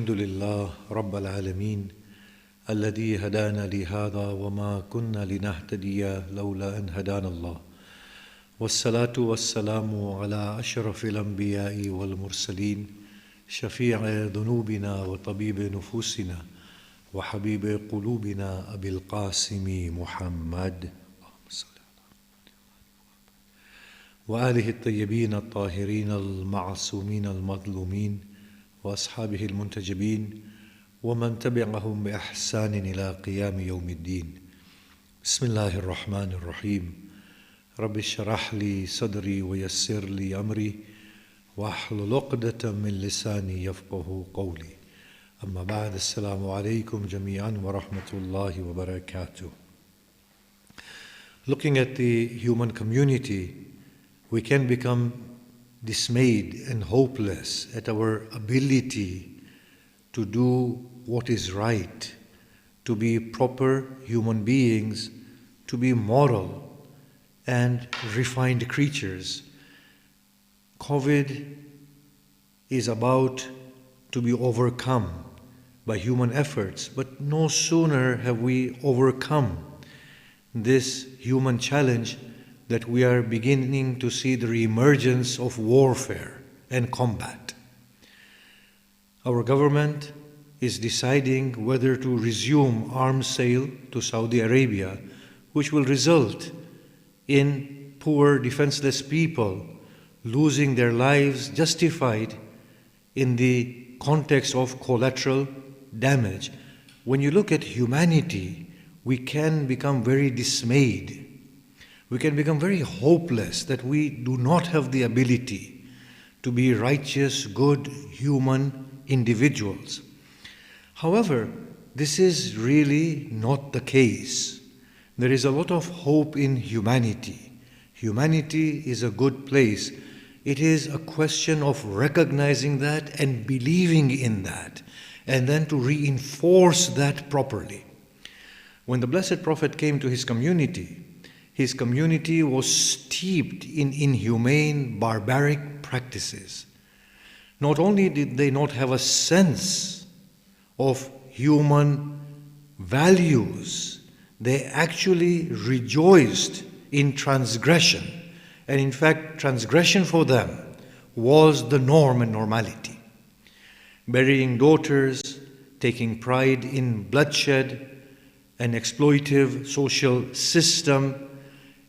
الحمد لله رب العالمين الذي هدانا لهذا وما كنا لنهتدي لولا أن هدانا الله والصلاة والسلام على أشرف الأنبياء والمرسلين شفيع ذنوبنا وطبيب نفوسنا وحبيب قلوبنا أبي القاسم محمد وآله الطيبين الطاهرين المعصومين المظلومين وأصحابه المنتجبين ومن تبعهم بإحسان إلى قيام يوم الدين. بسم الله الرحمن الرحيم. رب اشرح لي صدري ويسر لي أمري واحلل عقدة من لساني يفقه قولي. أما بعد، السلام عليكم جميعا ورحمة الله وبركاته. Looking at the human community, we can become dismayed and hopeless at our ability to do what is right, to be proper human beings, to be moral and refined creatures. COVID is about to be overcome by human efforts, but no sooner have we overcome this human challenge that we are beginning to see the reemergence of warfare and combat. Our government is deciding whether to resume arms sale to Saudi Arabia, which will result in poor, defenseless people losing their lives, justified in the context of collateral damage. When you look at humanity, we can become very dismayed. We can become very hopeless that we do not have the ability to be righteous, good, human individuals. However, this is really not the case. There is a lot of hope in humanity. Humanity is a good place. It is a question of recognizing that and believing in that, and then to reinforce that properly. When the Blessed Prophet came to his community was steeped in inhumane, barbaric practices. Not only did they not have a sense of human values, they actually rejoiced in transgression. And in fact, transgression for them was the norm and normality. Burying daughters, taking pride in bloodshed, an exploitive social system,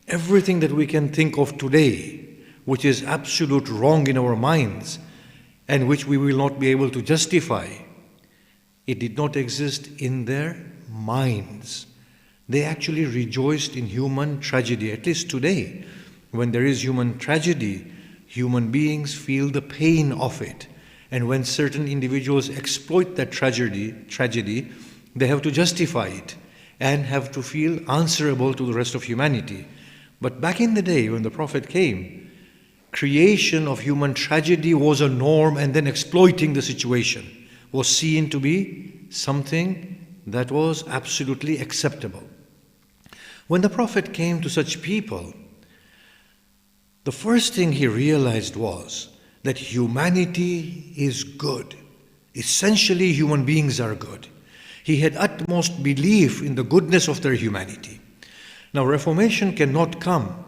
everything that we can think of today, which is absolute wrong in our minds and which we will not be able to justify, it did not exist in their minds. They actually rejoiced in human tragedy. At least today, when there is human tragedy, human beings feel the pain of it. And when certain individuals exploit that tragedy, they have to justify it and have to feel answerable to the rest of humanity. But back in the day when the Prophet came, creation of human tragedy was a norm, and then exploiting the situation was seen to be something that was absolutely acceptable. When the Prophet came to such people, the first thing he realized was that humanity is good. Essentially, human beings are good. He had utmost belief in the goodness of their humanity. Now, Reformation cannot come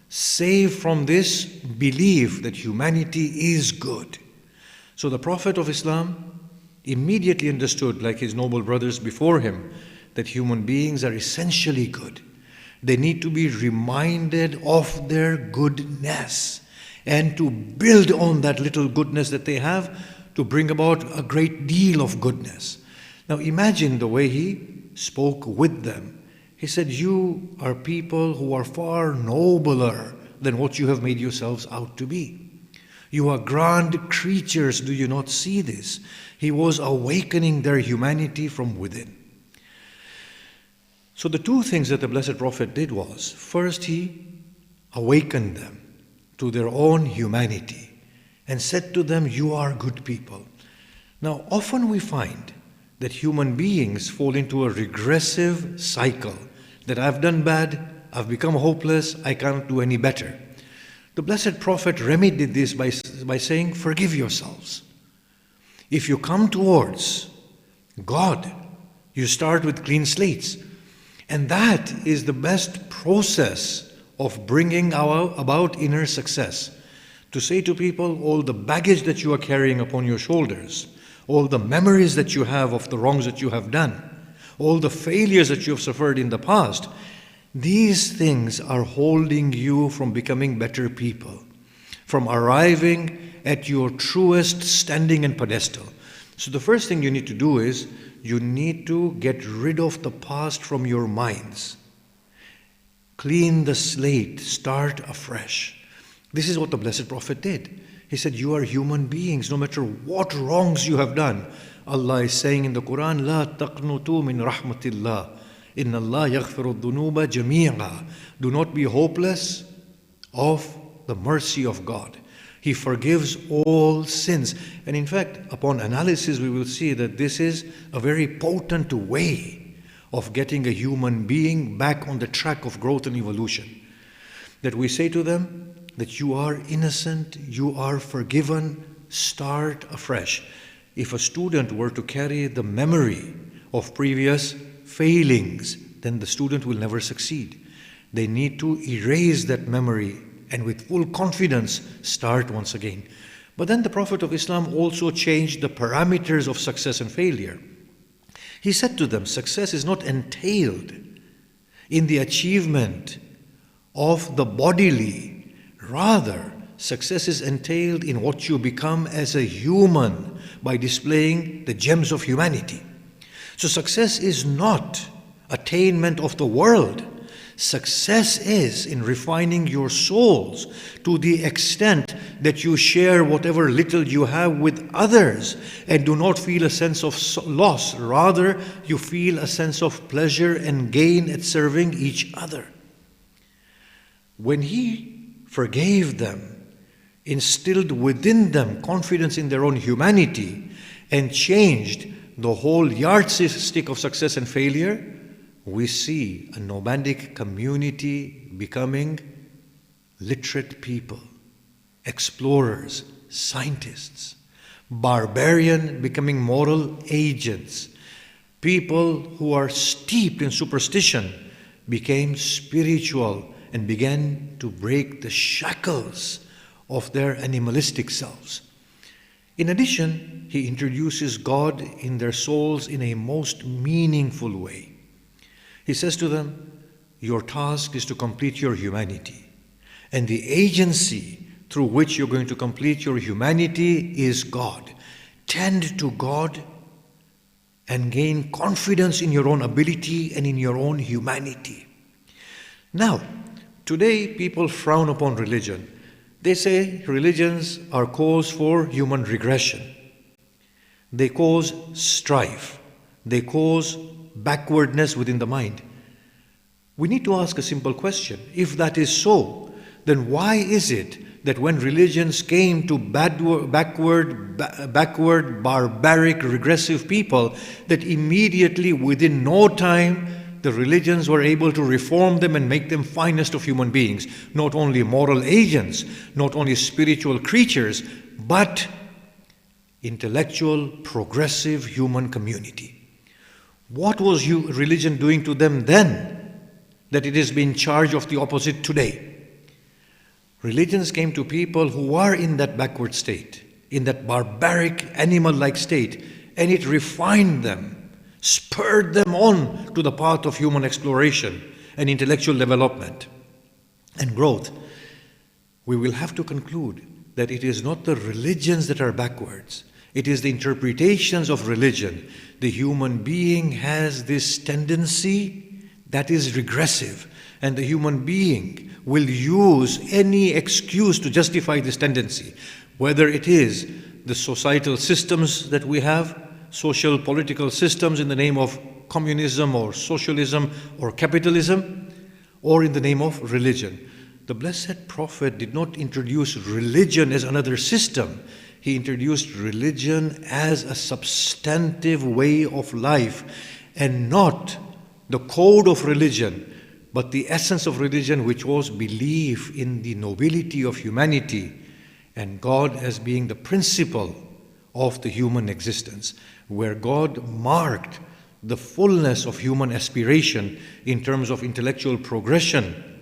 save from this belief that humanity is good. So the Prophet of Islam immediately understood, like his noble brothers before him, that human beings are essentially good. They need to be reminded of their goodness and to build on that little goodness that they have to bring about a great deal of goodness. Now imagine the way he spoke with them. He said, you are people who are far nobler than what you have made yourselves out to be. You are grand creatures, do you not see this? He was awakening their humanity from within. So the two things that the Blessed Prophet did was, first he awakened them to their own humanity and said to them, you are good people. Now often we find that human beings fall into a regressive cycle, that I've done bad, I've become hopeless, I can't do any better. The Blessed Prophet remedied this by saying, forgive yourselves. If you come towards God, you start with clean slates. And that is the best process of bringing about inner success. To say to people, all the baggage that you are carrying upon your shoulders, all the memories that you have of the wrongs that you have done, all the failures that you have suffered in the past, these things are holding you from becoming better people, from arriving at your truest standing and pedestal. So the first thing you need to do is, you need to get rid of the past from your minds. Clean the slate, start afresh. This is what the Blessed Prophet did. He said, you are human beings, no matter what wrongs you have done. Allah is saying in the Quran, لا تقنطوا من رحمة الله إن الله يغفر الذنوب جميعا. Do not be hopeless of the mercy of God. He forgives all sins. And in fact, upon analysis, we will see that this is a very potent way of getting a human being back on the track of growth and evolution. That we say to them that you are innocent, you are forgiven, start afresh. If a student were to carry the memory of previous failings, then the student will never succeed. They need to erase that memory and with full confidence start once again. But then the Prophet of Islam also changed the parameters of success and failure. He said to them, success is not entailed in the achievement of the bodily. Rather, success is entailed in what you become as a human by displaying the gems of humanity. So success is not attainment of the world. Success is in refining your souls to the extent that you share whatever little you have with others and do not feel a sense of loss. Rather, you feel a sense of pleasure and gain at serving each other. When he forgave them, instilled within them confidence in their own humanity, and changed the whole yardstick of success and failure, we see a nomadic community becoming literate people, explorers, scientists, barbarian becoming moral agents. People who are steeped in superstition became spiritual and began to break the shackles of their animalistic selves. In addition, he introduces God in their souls in a most meaningful way. He says to them, your task is to complete your humanity. And the agency through which you're going to complete your humanity is God. Tend to God and gain confidence in your own ability and in your own humanity. Now, today people frown upon religion. They say religions are cause for human regression. They cause strife. They cause backwardness within the mind. We need to ask a simple question. If that is so, then why is it that when religions came to backward, barbaric, regressive people, that immediately within no time the religions were able to reform them and make them finest of human beings, not only moral agents, not only spiritual creatures, but intellectual, progressive human community? What was religion doing to them then that it has been charged of the opposite today? Religions came to people who are in that backward state, in that barbaric, animal-like state, and it refined them, spurred them on to the path of human exploration and intellectual development and growth. We will have to conclude that it is not the religions that are backwards. It is the interpretations of religion. The human being has this tendency that is regressive, and the human being will use any excuse to justify this tendency, whether it is the societal systems that we have, social political systems in the name of communism or socialism or capitalism, or in the name of religion. The Blessed Prophet did not introduce religion as another system. He introduced religion as a substantive way of life, and not the code of religion, but the essence of religion, which was belief in the nobility of humanity and God as being the principle of the human existence, where God marked the fullness of human aspiration in terms of intellectual progression,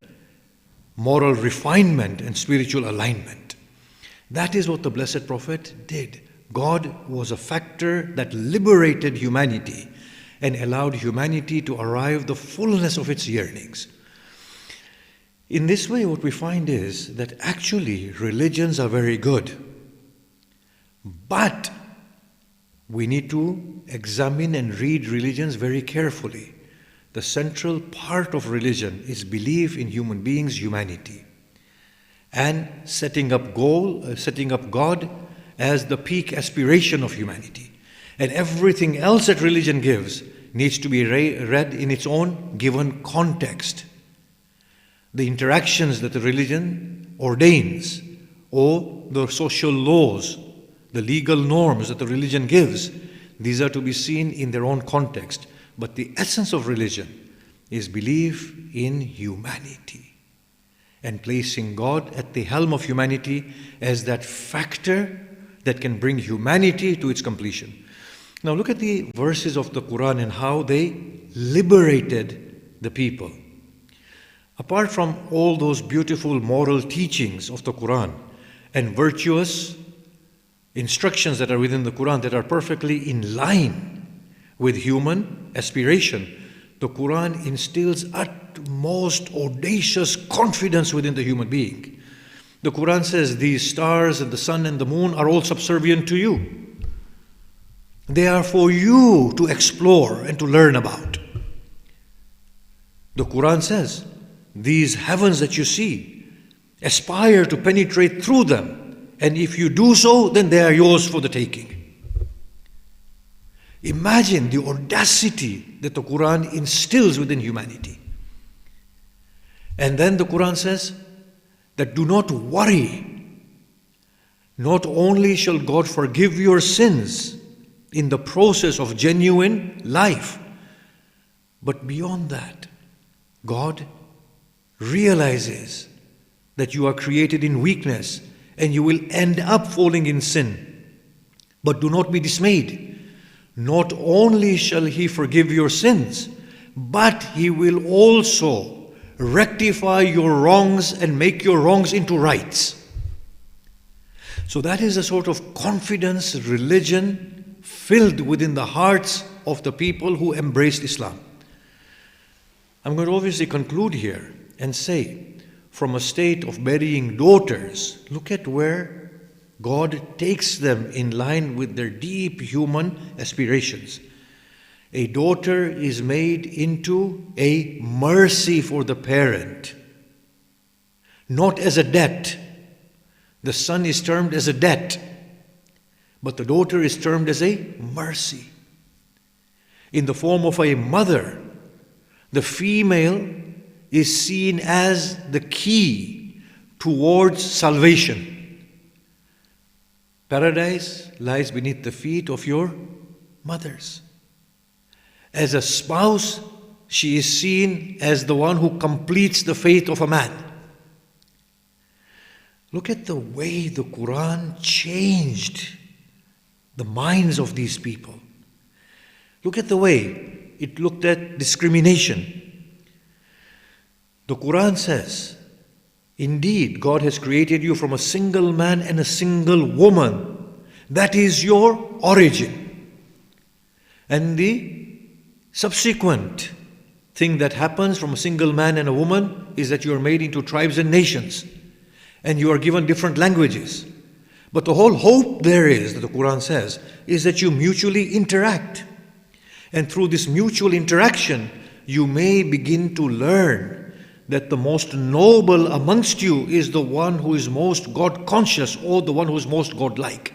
moral refinement, and spiritual alignment. That is what the Blessed Prophet did. God was a factor that liberated humanity and allowed humanity to arrive the fullness of its yearnings. In this way, what we find is that actually religions are very good, but we need to examine and read religions very carefully. The central part of religion is belief in human beings' humanity and setting up God as the peak aspiration of humanity. And everything else that religion gives needs to be read in its own given context. The interactions that the religion ordains, or the social laws, the legal norms that the religion gives, these are to be seen in their own context. But the essence of religion is belief in humanity and placing God at the helm of humanity as that factor that can bring humanity to its completion. Now look at the verses of the Quran and how they liberated the people. Apart from all those beautiful moral teachings of the Quran and virtuous instructions that are within the Quran that are perfectly in line with human aspiration, the Quran instills utmost audacious confidence within the human being. The Quran says these stars and the sun and the moon are all subservient to you. They are for you to explore and to learn about. The Quran says these heavens that you see, aspire to penetrate through them, and if you do so, then they are yours for the taking. Imagine the audacity that the Quran instills within humanity. And then the Quran says that do not worry. Not only shall God forgive your sins in the process of genuine life, but beyond that, God realizes that you are created in weakness and you will end up falling in sin. But do not be dismayed. Not only shall He forgive your sins, but He will also rectify your wrongs and make your wrongs into rights. So that is a sort of confidence religion filled within the hearts of the people who embraced Islam. I'm going to obviously conclude here and say, from a state of burying daughters, look at where God takes them in line with their deep human aspirations. A daughter is made into a mercy for the parent, not as a debt. The son is termed as a debt, but the daughter is termed as a mercy. In the form of a mother, the female is seen as the key towards salvation. Paradise lies beneath the feet of your mothers. As a spouse, she is seen as the one who completes the faith of a man. Look at the way the Quran changed the minds of these people. Look at the way it looked at discrimination. The Quran says, indeed, God has created you from a single man and a single woman. That is your origin. And the subsequent thing that happens from a single man and a woman is that you are made into tribes and nations. And you are given different languages. But the whole hope there is, that the Quran says, is that you mutually interact. And through this mutual interaction, you may begin to learn that the most noble amongst you is the one who is most God-conscious, or the one who is most God-like.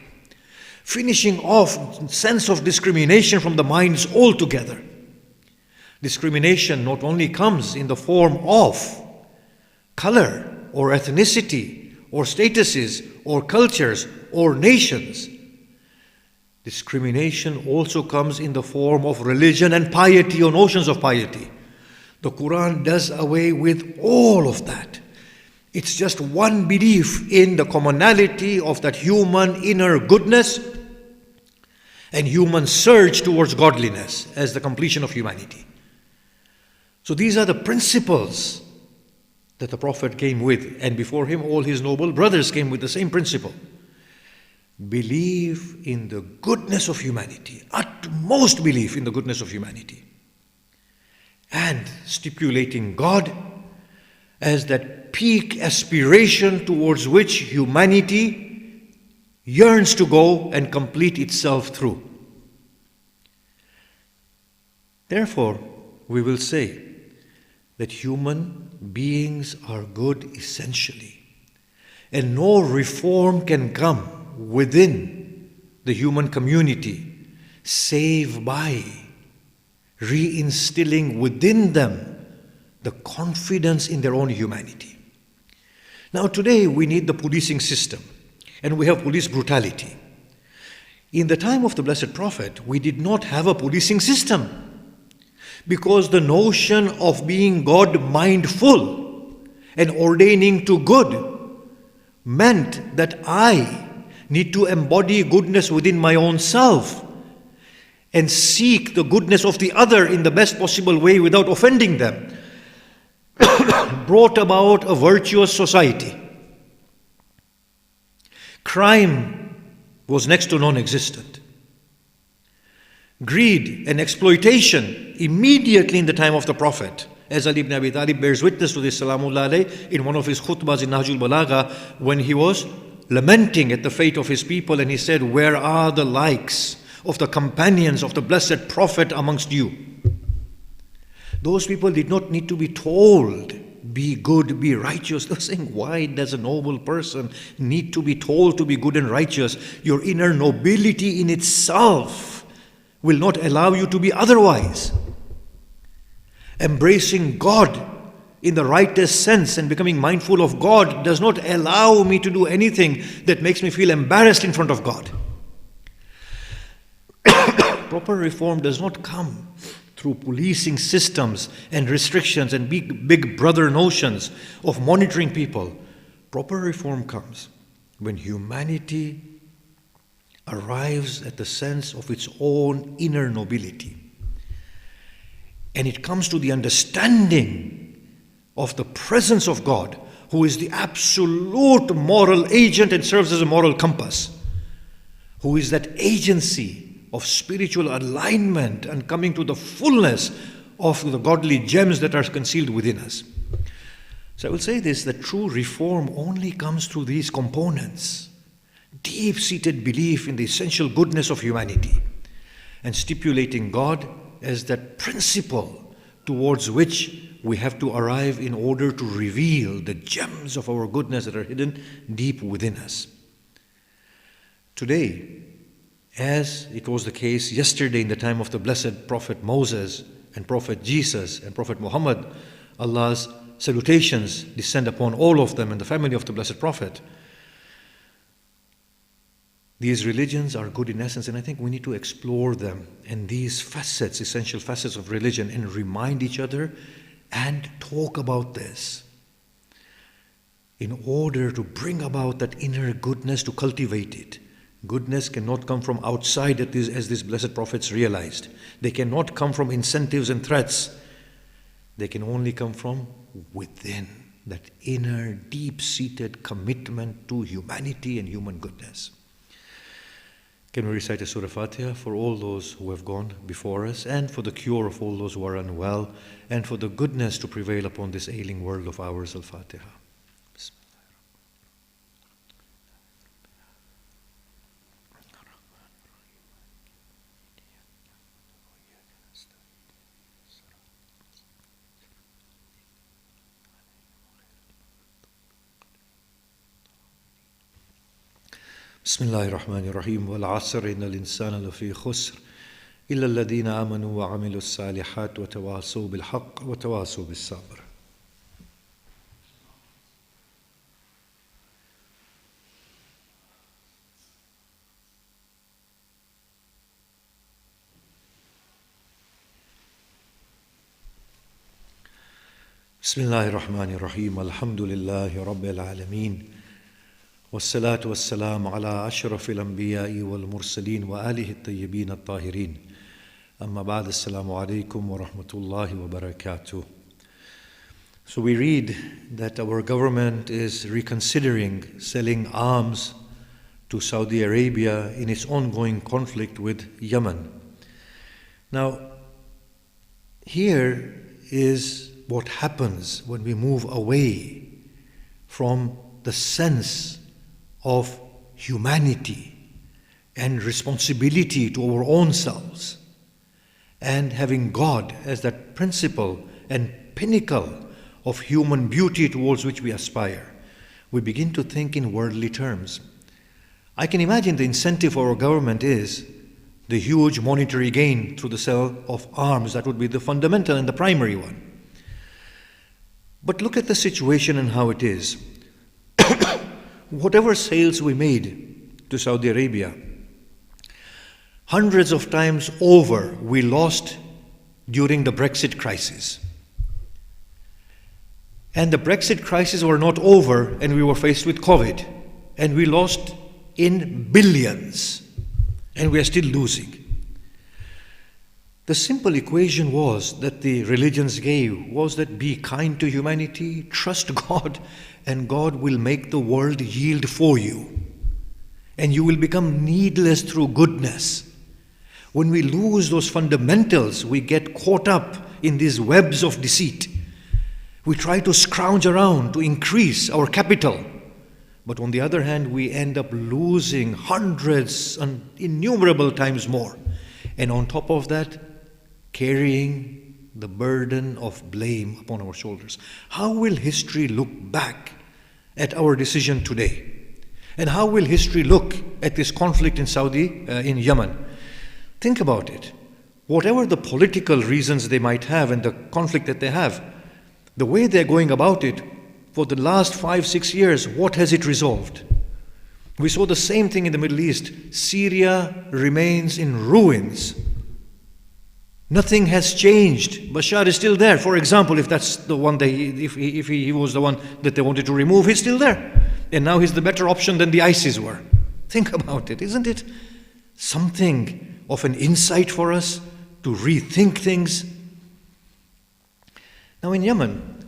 Finishing off sense of discrimination from the minds altogether. Discrimination not only comes in the form of color or ethnicity or statuses or cultures or nations. Discrimination also comes in the form of religion and piety or notions of piety. The Quran does away with all of that. It's just one belief in the commonality of that human inner goodness and human surge towards godliness as the completion of humanity. So these are the principles that the Prophet came with, and before him all his noble brothers came with the same principle. Believe in the goodness of humanity, utmost belief in the goodness of humanity, and stipulating God as that peak aspiration towards which humanity yearns to go and complete itself through. Therefore, we will say that human beings are good essentially, and no reform can come within the human community save by reinstilling within them the confidence in their own humanity. Now today we need the policing system, and we have police brutality. In the time of the Blessed Prophet, we did not have a policing system, because the notion of being God mindful and ordaining to good meant that I need to embody goodness within my own self and seek the goodness of the other in the best possible way without offending them, brought about a virtuous society. Crime was next to non-existent. Greed and exploitation immediately in the time of the Prophet, as Ali ibn Abi Talib bears witness to this, salamullah alayh, in one of his khutbahs in Nahjul Balagha, when he was lamenting at the fate of his people, and he said, "Where are the likes of the companions of the Blessed Prophet amongst you?" Those people did not need to be told, be good, be righteous. They're saying, why does a noble person need to be told to be good and righteous? Your inner nobility in itself will not allow you to be otherwise. Embracing God in the rightest sense and becoming mindful of God does not allow me to do anything that makes me feel embarrassed in front of God. Proper reform does not come through policing systems and restrictions and big brother notions of monitoring people. Proper reform comes when humanity arrives at the sense of its own inner nobility. And it comes to the understanding of the presence of God, who is the absolute moral agent and serves as a moral compass, who is that agency of spiritual alignment and coming to the fullness of the godly gems that are concealed within us. So I will say this, that true reform only comes through these components: deep-seated belief in the essential goodness of humanity, and stipulating God as that principle towards which we have to arrive in order to reveal the gems of our goodness that are hidden deep within us. Today, as it was the case yesterday in the time of the blessed Prophet Moses and Prophet Jesus and Prophet Muhammad, Allah's salutations descend upon all of them and the family of the Blessed Prophet. These religions are good in essence, and I think we need to explore them and these facets, essential facets of religion, and remind each other and talk about this in order to bring about that inner goodness, to cultivate it. Goodness cannot come from outside, as these blessed prophets realized. They cannot come from incentives and threats. They can only come from within, that inner, deep-seated commitment to humanity and human goodness. Can we recite a Surah Fatiha for all those who have gone before us, and for the cure of all those who are unwell, and for the goodness to prevail upon this ailing world of ours? Al-Fatiha. Bismillahir Rahmanir Rahim. Wal 'asr innal insana lafi khusr illa alladhina amanu wa 'amilus salihat wa tawasaw bil haqq wa tawasaw bis sabr. Bismillahir Rahmanir Rahim. Alhamdulillahi Rabbil Alameen. والصلاة والسلام على أشرف الأنبياء والمرسلين وآله الطيبين الطاهرين أما بعد السلام عليكم ورحمة الله وبركاته. So we read that our government is reconsidering selling arms to Saudi Arabia in its ongoing conflict with Yemen. Now, here is what happens when we move away from the sense of humanity and responsibility to our own selves, and having God as that principle and pinnacle of human beauty towards which we aspire. We begin to think in worldly terms. I can imagine the incentive for our government is the huge monetary gain through the sale of arms. That would be the fundamental and the primary one. But look at the situation and how it is. Whatever sales we made to Saudi Arabia, hundreds of times over we lost during the Brexit crisis. And the Brexit crisis were not over, and we were faced with COVID, and we lost in billions, and we are still losing. The simple equation was that the religions gave was that be kind to humanity, trust God, and God will make the world yield for you. And you will become needless through goodness. When we lose those fundamentals, we get caught up in these webs of deceit. We try to scrounge around to increase our capital. But on the other hand, we end up losing hundreds and innumerable times more. And on top of that, carrying the burden of blame upon our shoulders. How will history look back at our decision today? And how will history look at this conflict in Yemen? Think about it. Whatever the political reasons they might have and the conflict that they have, the way they're going about it, for the last 5-6 years, what has it resolved? We saw the same thing in the Middle East. Syria remains in ruins. Nothing has changed. Bashar is still there. For example, if that's the one if he was the one that they wanted to remove, he's still there. And now he's the better option than the ISIS were. Think about it. Isn't it something of an insight for us to rethink things? Now in Yemen,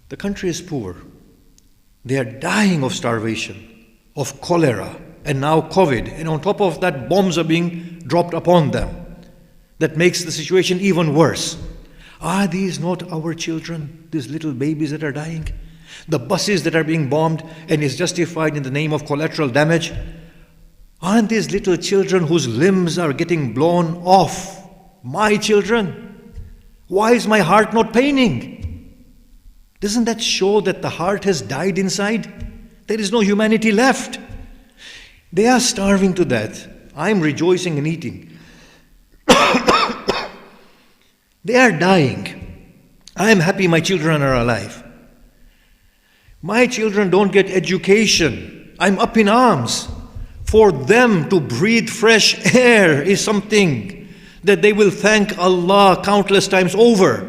the country is poor. They are dying of starvation, of cholera, and now COVID. And on top of that, bombs are being dropped upon them. That makes the situation even worse. Are these not our children, these little babies that are dying? The buses that are being bombed and is justified in the name of collateral damage? Aren't these little children whose limbs are getting blown off my children? Why is my heart not paining? Doesn't that show that the heart has died inside? There is no humanity left. They are starving to death. I'm rejoicing and eating. They are dying. I am happy my children are alive. My children don't get education. I'm up in arms. For them to breathe fresh air is something that they will thank Allah countless times over.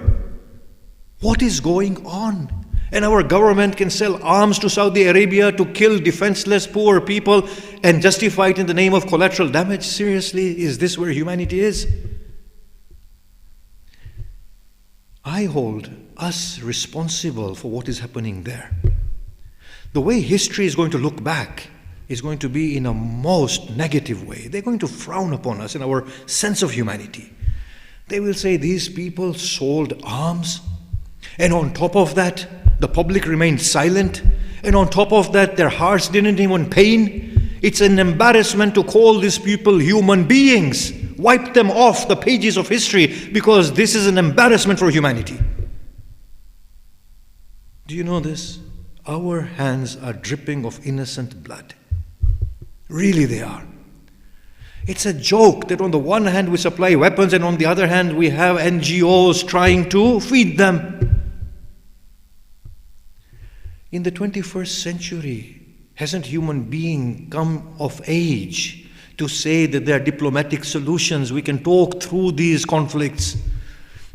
What is going on? And our government can sell arms to Saudi Arabia to kill defenseless poor people and justify it in the name of collateral damage? Seriously, is this where humanity is? I hold us responsible for what is happening there. The way history is going to look back is going to be in a most negative way. They're going to frown upon us in our sense of humanity. They will say these people sold arms, and on top of that, the public remained silent, and on top of that, their hearts didn't even pain. It's an embarrassment to call these people human beings. Wipe them off the pages of history because this is an embarrassment for humanity. Do you know this? Our hands are dripping of innocent blood. Really they are. It's a joke that on the one hand we supply weapons and on the other hand we have NGOs trying to feed them. In the 21st century, hasn't human being come of age to say that there are diplomatic solutions? We can talk through these conflicts.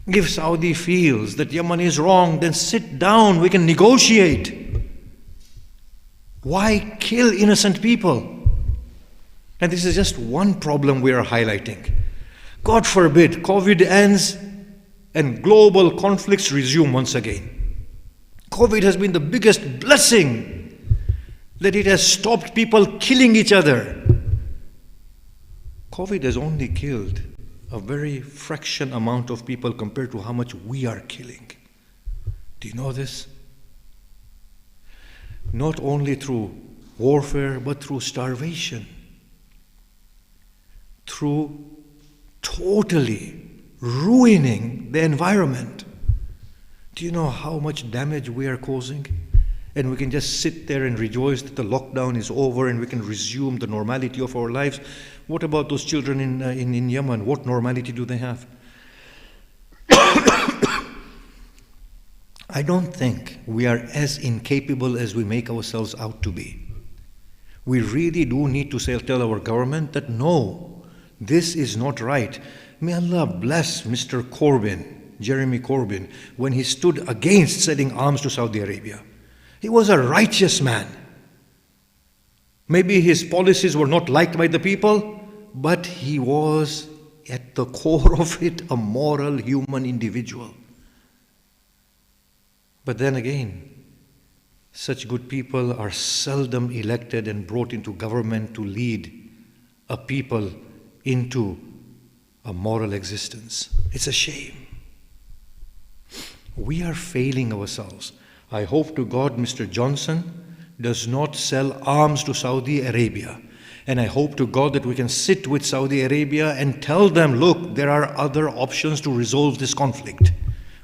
If Saudi feels that Yemen is wrong, then sit down, we can negotiate. Why kill innocent people? And this is just one problem we are highlighting. God forbid, COVID ends and global conflicts resume once again. COVID has been the biggest blessing that it has stopped people killing each other. COVID has only killed a very fraction amount of people compared to how much we are killing. Do you know this? Not only through warfare, but through starvation, through totally ruining the environment. Do you know how much damage we are causing? And we can just sit there and rejoice that the lockdown is over and we can resume the normality of our lives. What about those children in Yemen? What normality do they have? I don't think we are as incapable as we make ourselves out to be. We really do need to tell our government that no, this is not right. May Allah bless Mr. Jeremy Corbyn, when he stood against selling arms to Saudi Arabia. He was a righteous man. Maybe his policies were not liked by the people, but he was, at the core of it, a moral human individual. But then again, such good people are seldom elected and brought into government to lead a people into a moral existence. It's a shame. We are failing ourselves. I hope to God Mr. Johnson does not sell arms to Saudi Arabia. And I hope to God that we can sit with Saudi Arabia and tell them, look, there are other options to resolve this conflict.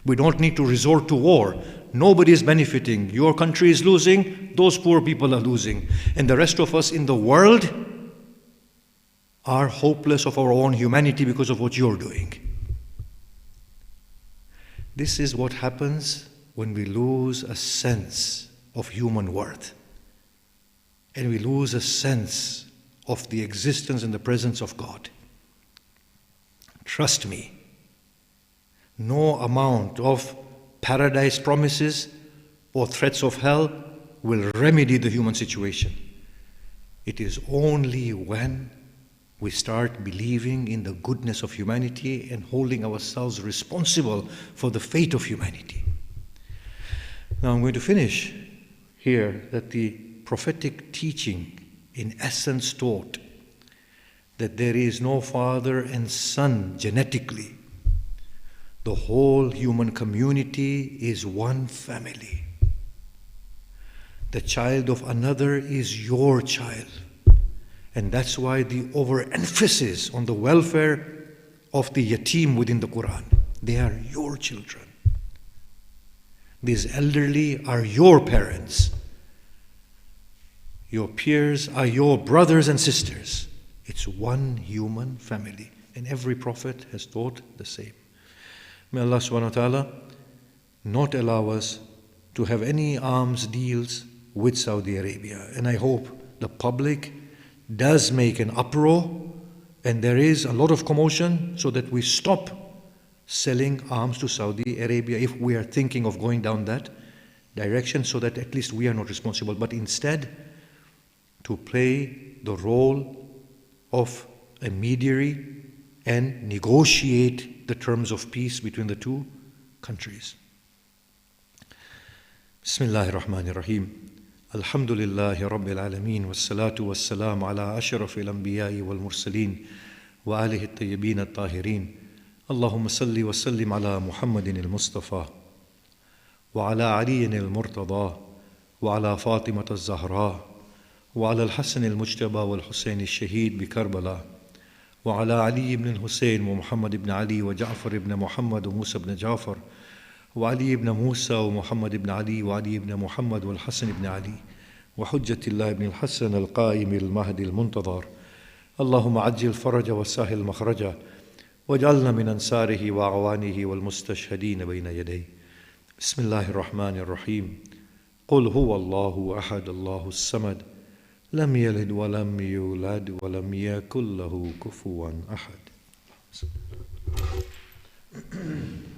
We don't need to resort to war. Nobody is benefiting. Your country is losing, those poor people are losing. And the rest of us in the world are hopeless of our own humanity because of what you're doing. This is what happens when we lose a sense of human worth. And we lose a sense of the existence and the presence of God. Trust me, no amount of paradise promises or threats of hell will remedy the human situation. It is only when we start believing in the goodness of humanity and holding ourselves responsible for the fate of humanity. Now I'm going to finish here that the prophetic teaching in essence taught that there is no father and son genetically. The whole human community is one family. The child of another is your child. And that's why the overemphasis on the welfare of the yatim within the Quran. They are your children. These elderly are your parents. Your peers are your brothers and sisters. It's one human family. And every prophet has taught the same. May Allah subhanahu wa ta'ala not allow us to have any arms deals with Saudi Arabia. And I hope the public does make an uproar and there is a lot of commotion so that we stop selling arms to Saudi Arabia if we are thinking of going down that direction, so that at least we are not responsible, but instead to play the role of a mediator and negotiate the terms of peace between the two countries. Bismillahir Rahmanir Rahim. Alhamdulillahi Rabbil Alameen. Wassalatu wassalamu ala ashrafil anbiya'i wal mursaleen wa alihi at-tayyibin at-tahirin. Allahumma salli wa sallim ala Muhammadin al-Mustafa wa ala Aliyin al-Murtada wa ala Fatimat al-Zahra wa ala al-Hasan al-Mujtaba wal Hussein al-Shaheed bi Karbala وعلى علي بن الحسين ومحمد بن علي وجعفر بن محمد وموسى بن جعفر وعلي بن موسى ومحمد بن علي وعلي بن محمد والحسن بن علي وحجة الله بن الحسن القائم المهدي المنتظر اللهم عجل فرج وسهل مخرجه واجعلنا من أنصاره وأعوانه والمستشهدين بين يديه. بسم الله الرحمن الرحيم. قل هو الله أحد الله الصمد لم يلد ولم يولد ولم يكن له كفوا أحد.